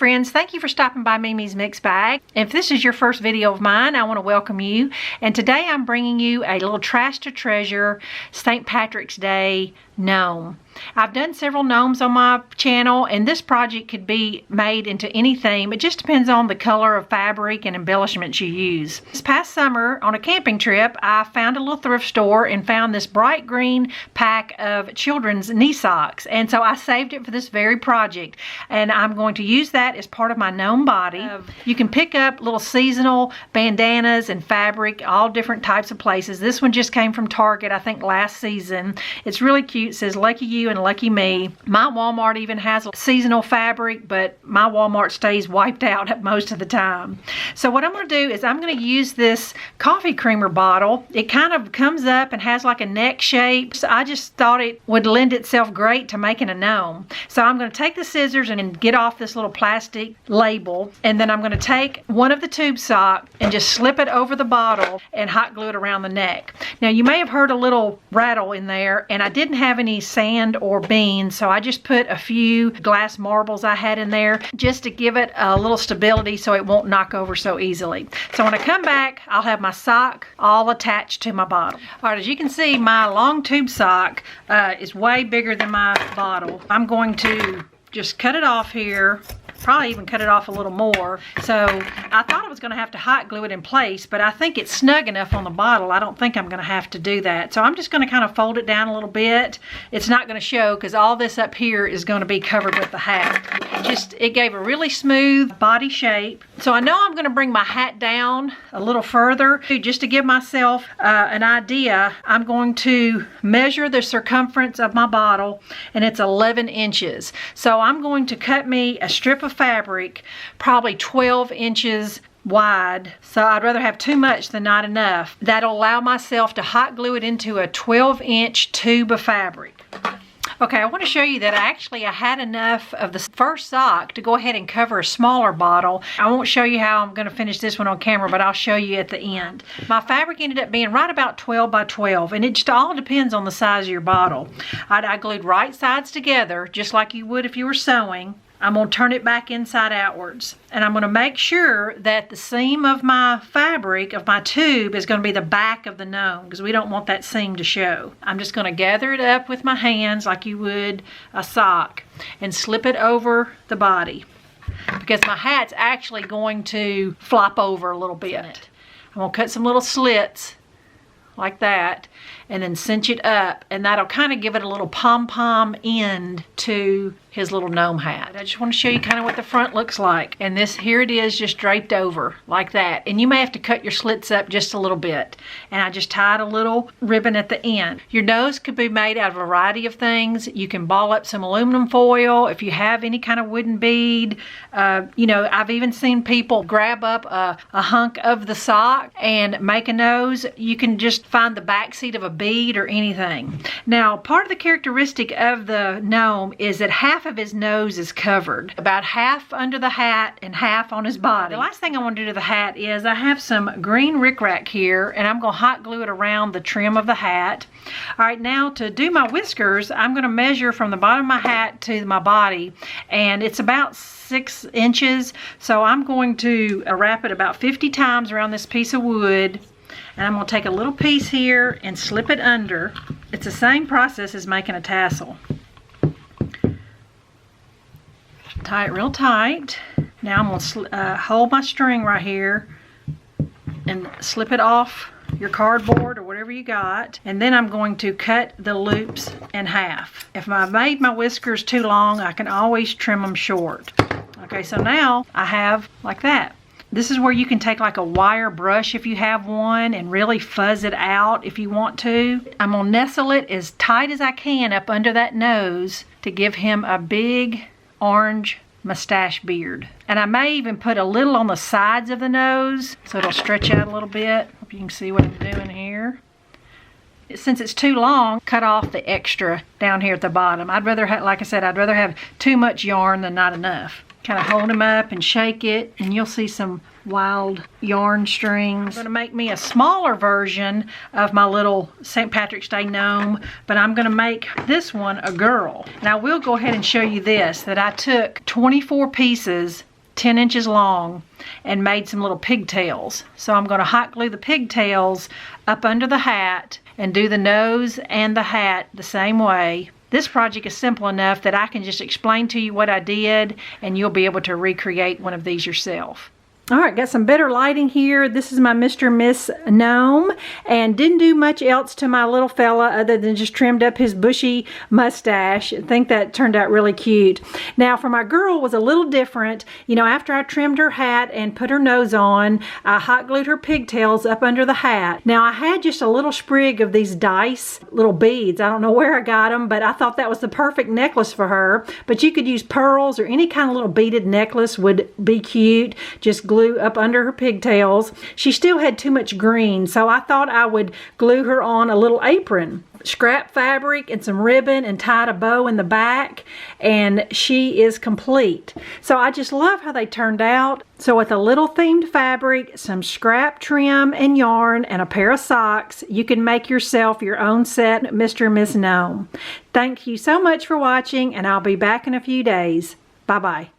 friends, thank you for stopping by Mimi's Mixed Bag. If this is your first video of mine, I want to welcome you. And today I'm bringing you a little trash to treasure St. Patrick's Day gnome. I've done several gnomes on my channel, and this project could be made into any theme. It just depends on the color of fabric and embellishments you use. This past summer on a camping trip, I found a little thrift store and found this bright green pack of children's knee socks, and so I saved it for this very project, and I'm going to use that as part of my gnome body. You can pick up little seasonal bandanas and fabric, all different types of places. This one just came from Target, I think last season. It's really cute. It says lucky you and lucky me. My Walmart even has seasonal fabric, but my Walmart stays wiped out most of the time. So what I'm going to do is I'm going to use this coffee creamer bottle. It kind of comes up and has like a neck shape. So I just thought it would lend itself great to making a gnome. So I'm going to take the scissors and get off this little plastic label, and then I'm going to take one of the tube socks and just slip it over the bottle and hot glue it around the neck. Now you may have heard a little rattle in there, and I didn't have any sand or beans, so I just put a few glass marbles I had in there just to give it a little stability so it won't knock over so easily. So when I come back, I'll have my sock all attached to my bottle. Alright, as you can see, my long tube sock is way bigger than my bottle. I'm going to just cut it off here. Probably even cut it off a little more. So I thought I was going to have to hot glue it in place, but I think it's snug enough on the bottle. I don't think I'm going to have to do that. So I'm just going to kind of fold it down a little bit. It's not going to show because all this up here is going to be covered with the hat. It gave a really smooth body shape. So I know I'm going to bring my hat down a little further. Just to give myself an idea, I'm going to measure the circumference of my bottle, and it's 11 inches. So I'm going to cut me a strip of fabric probably 12 inches wide. So I'd rather have too much than not enough. That'll allow myself to hot glue it into a 12-inch tube of fabric. Okay, I want to show you that I had enough of the first sock to go ahead and cover a smaller bottle. I won't show you how I'm going to finish this one on camera, but I'll show you at the end. My fabric ended up being right about 12 by 12, and it just all depends on the size of your bottle. I glued right sides together, just like you would if you were sewing. I'm going to turn it back inside outwards, and I'm going to make sure that the seam of my fabric, of my tube, is going to be the back of the gnome, because we don't want that seam to show. I'm just going to gather it up with my hands like you would a sock and slip it over the body, because my hat's actually going to flop over a little bit. I'm going to cut some little slits like that and then cinch it up, and that'll kind of give it a little pom-pom end to his little gnome hat. I just want to show you kind of what the front looks like. And this, here it is, just draped over like that. And you may have to cut your slits up just a little bit. And I just tied a little ribbon at the end. Your nose could be made out of a variety of things. You can ball up some aluminum foil if you have any kind of wooden bead. You know, I've even seen people grab up a hunk of the sock and make a nose. You can just find the back seat of a bead or anything. Now, part of the characteristic of the gnome is that half of his nose is covered, about half under the hat and half on his body. The last thing I want to do to the hat is I have some green rickrack here, and I'm going to hot glue it around the trim of the hat. All right, now to do my whiskers, I'm going to measure from the bottom of my hat to my body, and it's about 6 inches. So I'm going to wrap it about 50 times around this piece of wood. And I'm going to take a little piece here and slip it under. It's the same process as making a tassel. Tie it real tight. Now I'm going to hold my string right here and slip it off your cardboard or whatever you got. And then I'm going to cut the loops in half. If I made my whiskers too long, I can always trim them short. Okay, so now I have like that. This is where you can take like a wire brush if you have one and really fuzz it out if you want to. I'm going to nestle it as tight as I can up under that nose to give him a big orange mustache beard. And I may even put a little on the sides of the nose so it'll stretch out a little bit. Hope you can see what I'm doing here. Since it's too long, cut off the extra down here at the bottom. I'd rather have, like I said, I'd rather have too much yarn than not enough. Kind of hold him up and shake it, and you'll see some wild yarn strings. I'm going to make me a smaller version of my little St. Patrick's Day gnome, but I'm going to make this one a girl. And I will go ahead and show you this, that I took 24 pieces 10 inches long and made some little pigtails. So I'm going to hot glue the pigtails up under the hat and do the nose and the hat the same way. This project is simple enough that I can just explain to you what I did and you'll be able to recreate one of these yourself. All right, got some better lighting here. This is my Mr. and Miss Gnome, and didn't do much else to my little fella other than just trimmed up his bushy mustache. I think that turned out really cute. Now, for my girl was a little different. You know, after I trimmed her hat and put her nose on, I hot glued her pigtails up under the hat. Now, I had just a little sprig of these dice, little beads. I don't know where I got them, but I thought that was the perfect necklace for her. But you could use pearls or any kind of little beaded necklace would be cute. Just glue up under her pigtails. She still had too much green, so I thought I would glue her on a little apron. Scrap fabric and some ribbon and tied a bow in the back, and she is complete. So I just love how they turned out. So with a little themed fabric, some scrap trim and yarn, and a pair of socks, you can make yourself your own set Mr. and Miss Gnome. Thank you so much for watching, and I'll be back in a few days. Bye-bye.